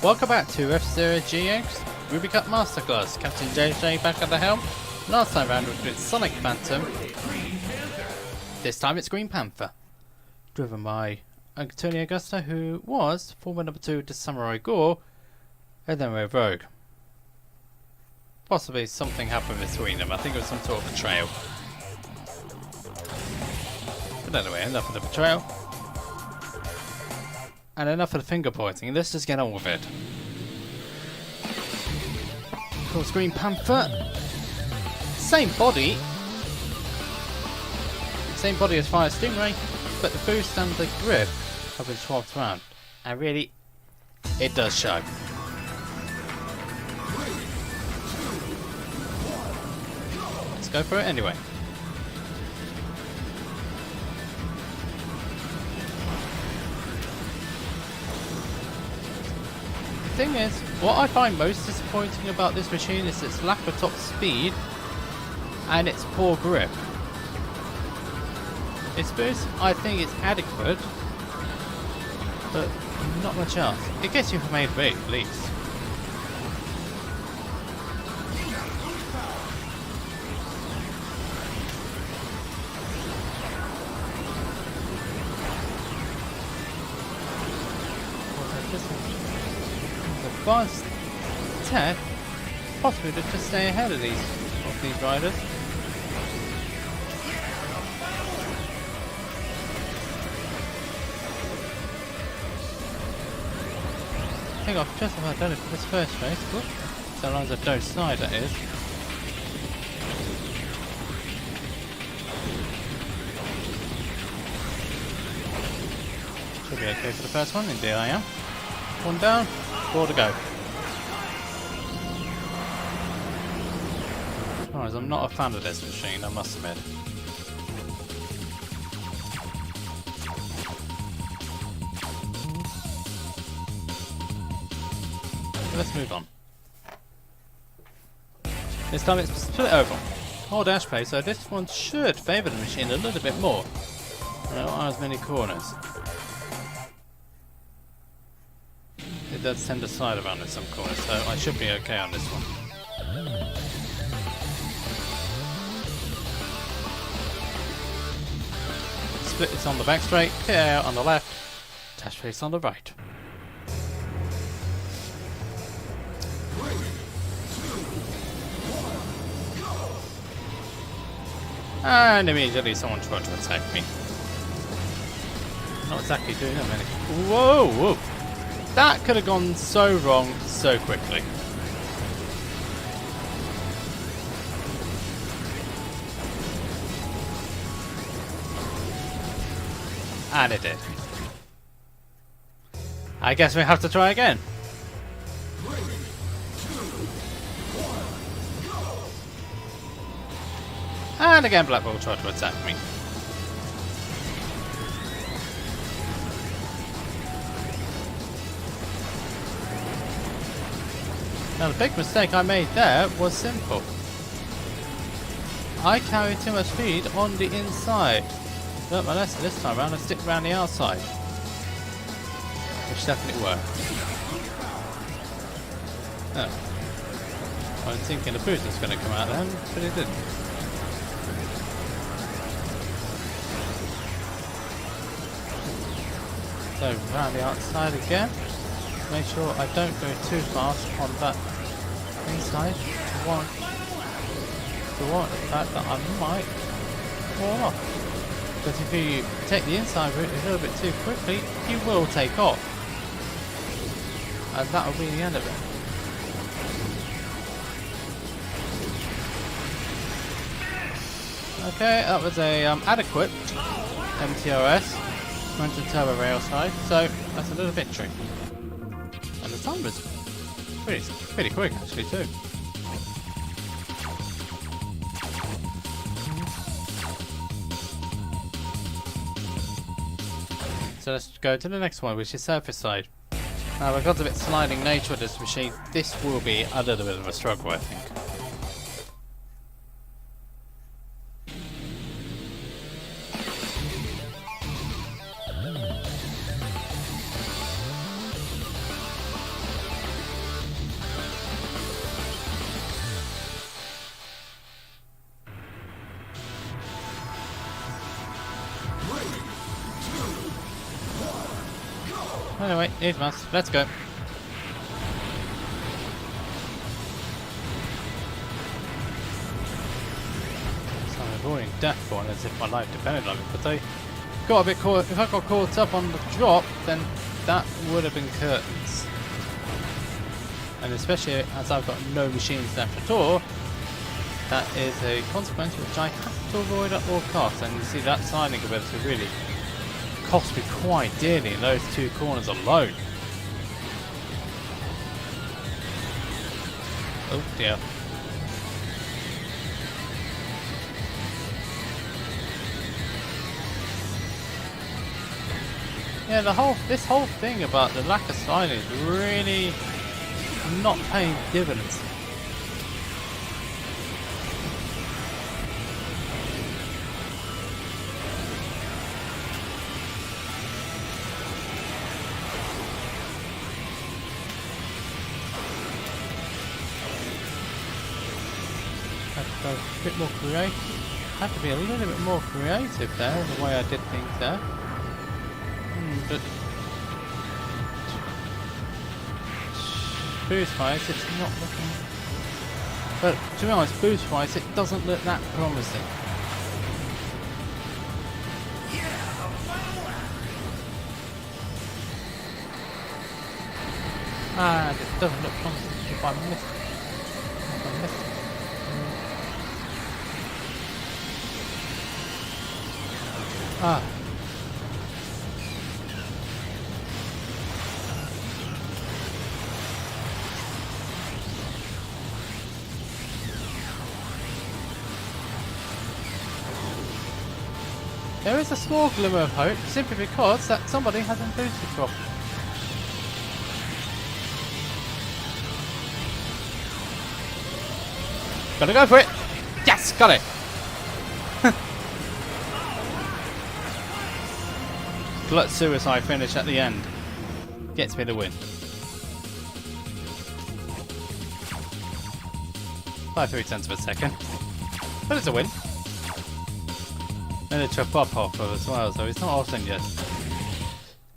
Welcome back to F-Zero GX Ruby Cup Masterclass. Captain JJ back at the helm. Last time round was with Sonic Phantom. This time it's Green Panther. Driven by Antonio Guster, who was former number 2 to Samurai Goroh, and then with Rogue. Possibly something happened between them. I think it was some sort of betrayal. But anyway, enough of the betrayal. And enough of the finger pointing, let's just get on with it. Of course, Green Panther. Same body as Fire Stingray, but the boost and the grip have been swapped around. And really, it does show. Let's go for it anyway. The thing is, what I find most disappointing about this machine is its lack of top speed and its poor grip. Its boost, I think, is adequate, but not much else. It gets you from A to B, at least. Advanced tech, possibly to just stay ahead of these riders. I think I've just about done it for this first race. Whoop. So long as I don't slide, that is. Should be okay for the first one, indeed I am. One down, 4 to go. Alright, I'm not a fan of this machine, I must admit. Let's move on. This time it's split over. More dash play, so this one should favour the machine a little bit more. There aren't as many corners. It does tend to slide around in some corners, so I should be okay on this one. Split is on the back straight, clear out on the left, dash face on the right. And immediately someone tried to attack me. Not exactly doing that many. Whoa! Whoa! That could have gone so wrong so quickly. And it did. I guess we have to try again. And again Black Ball tried to attack me. Now the big mistake I made there was simple. I carried too much speed on the inside. Learned my lesson this time around and stick around the outside. Which definitely worked. Oh. I was thinking the boost was going to come out then, but it didn't. So round the outside again. Make sure I don't go too fast on that inside to warrant the fact that I might fall off. Because if you take the inside route a little bit too quickly, you will take off. And that will be the end of it. Okay, that was a adequate MTRS. Went to turbo rail side, so that's a little victory. And the time was pretty quick actually too. So let's go to the next one, which is surface side. Now because of its sliding nature of this machine, this will be a little bit of a struggle, I think. Anyway, here's Mass. Let's go. So I'm avoiding death for as if my life depended on it, but I got a bit caught. If I got caught up on the drop, then that would have been curtains. And especially as I've got no machines left at all, that is a consequence which I have to avoid at all costs. And you see that sliding ability really cost me quite dearly in those two corners alone. Oh dear. Yeah, this whole thing about the lack of sliding is really not paying dividends. Have to go a bit more creative. Have to be a little bit more creative there, the way I did things there. But boost wise, it's not looking. But to be honest, boost wise, it doesn't look that promising. Ah, it doesn't look promising if I miss it. Ah. There is a small glimmer of hope, simply because that somebody hasn't boosted properly. Gotta go for it! Yes! Got it! Glut suicide finish at the end. Gets me the win. By 0.3 of a second. But it's a win. Miniature pop hopper as well, so it's not often yet.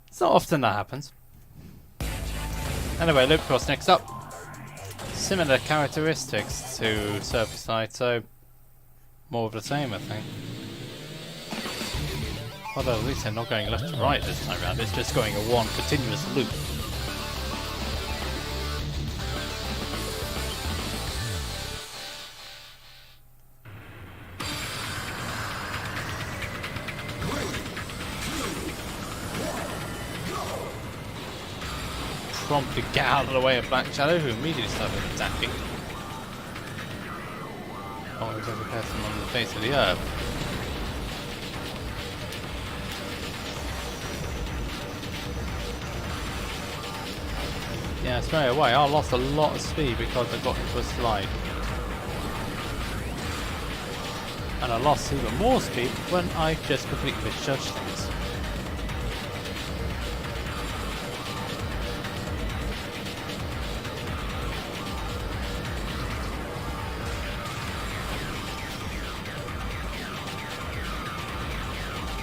It's not often that happens. Anyway, Loop Cross next up. Similar characteristics to Surface Light, so more of the same, I think. Although at least they're not going left to right this time round, it's just going a one continuous loop. Promptly get out of the way of Black Shadow, who immediately started attacking. Always every person on the face of the earth. Yeah, straight away I lost a lot of speed because I got into a slide. And I lost even more speed when I just completely misjudged things.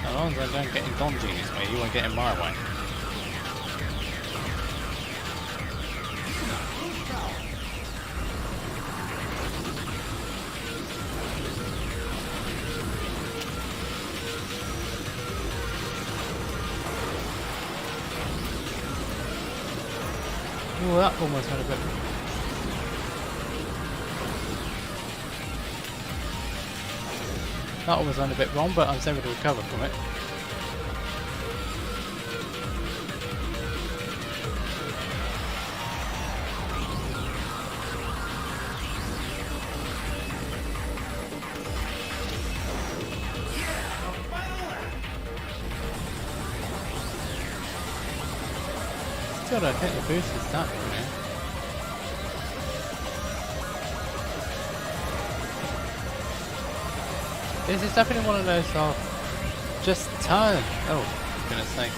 As long as I don't get in Don Genie's way, you won't get in my way. Oh, that almost had a bit. That almost went a bit wrong, but I was able to recover from it. Still don't think the boost is that brilliant. This is definitely one of those just turn. Oh, for goodness sake.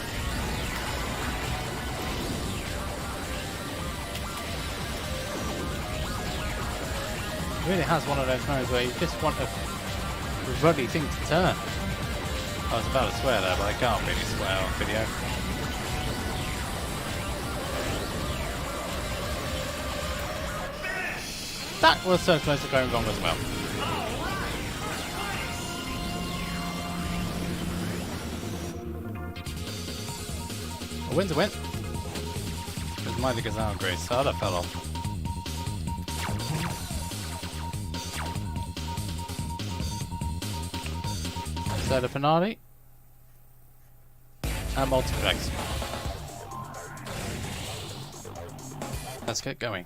It really has one of those moments where you just want a ruddy thing to turn. I was about to swear there, but I can't really swear on video. that was so close to going wrong as well. A win's a win. It's Mighty Gazelle Grace. Oh, that fell off. So the finale. And multiplex. Let's get going.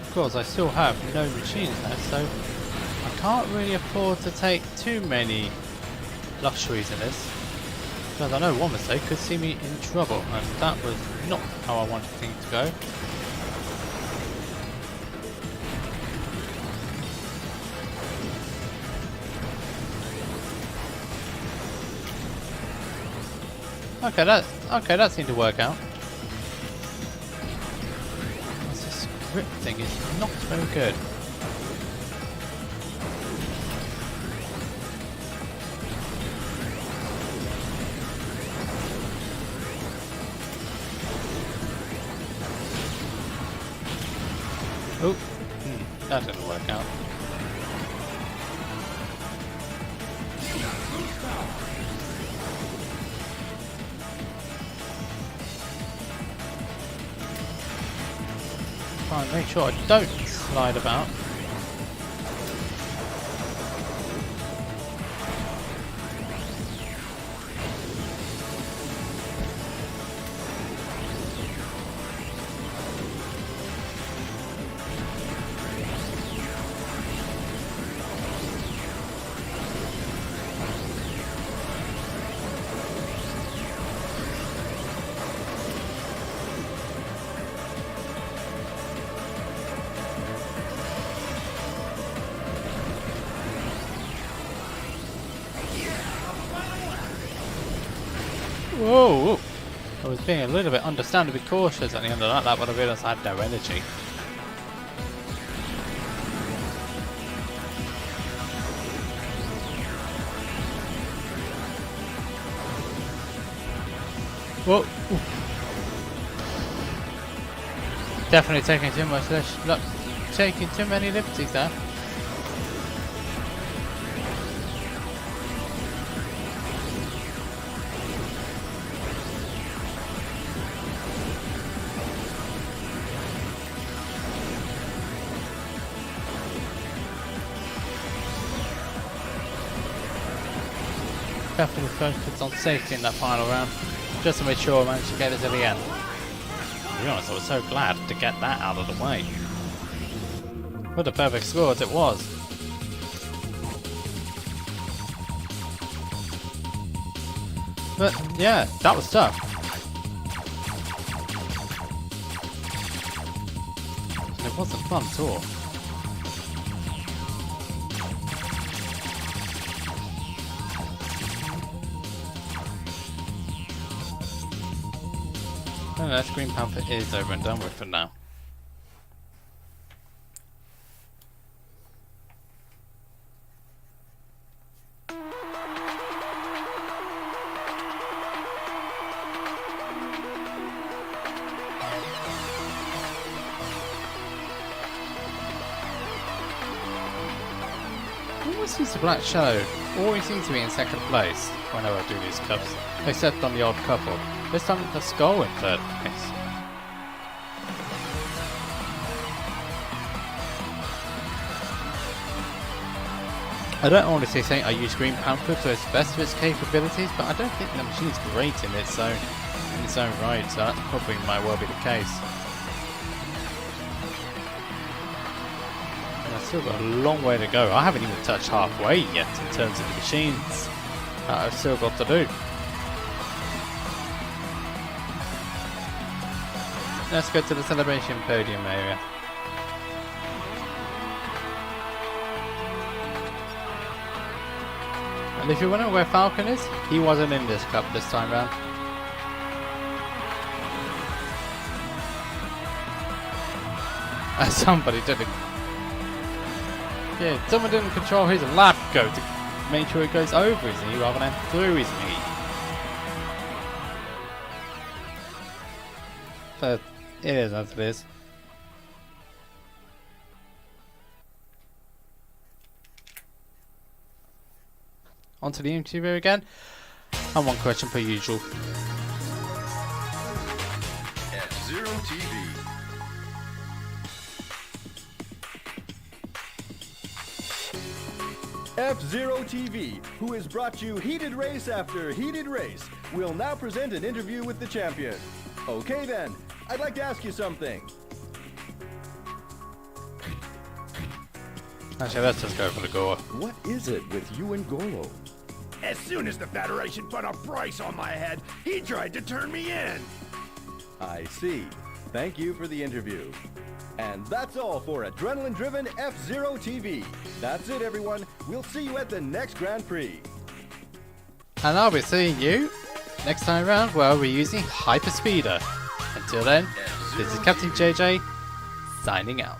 Of course, I still have no machines left, so I can't really afford to take too many luxuries in this, because I know one mistake could see me in trouble, and that was not how I wanted things to go. Okay, that seemed to work out. This grip thing is not very good. Oh, that didn't work out. Try and make sure I don't slide about. Whoa! I was being a little bit understandably cautious at the end of that, but I realised I had no energy. Whoa! Definitely taking too much, taking too many liberties there. Definitely focused on safety in that final round, just to make sure I managed to get it to the end. To be honest, I was so glad to get that out of the way. What a perfect score as it was. But yeah, that was tough. It wasn't fun at all. That Green Panther is over and done with for now. Always seems the Black Shadow always seems to be in second place whenever I do these cups, except on the odd couple. This time it's the Skull in third place. I don't honestly think I use Green Panther to its best of its capabilities, but I don't think the machine's great in its own right, so that probably might well be the case. And I've still got a long way to go. I haven't even touched halfway yet in terms of the machines that I've still got to do. Let's go to the celebration podium area. And if you're wondering where Falcon is, he wasn't in this cup this time round. Somebody didn't. Yeah, someone didn't control his lap go to make sure it goes over his knee rather than through his knee. But it is as it is. Onto the interview again, and one question per usual. F-Zero TV. F-Zero TV, who has brought you heated race after heated race, will now present an interview with the champion. Okay then, I'd like to ask you something. Actually, let's just go for the Goroh. What is it with you and Goroh? As soon as the Federation put a price on my head, he tried to turn me in. I see. Thank you for the interview. And that's all for adrenaline-driven F-Zero TV. That's it, everyone. We'll see you at the next Grand Prix. And I'll be seeing you next time around where we're using Hyper Speeder. Until then, this is Captain JJ signing out.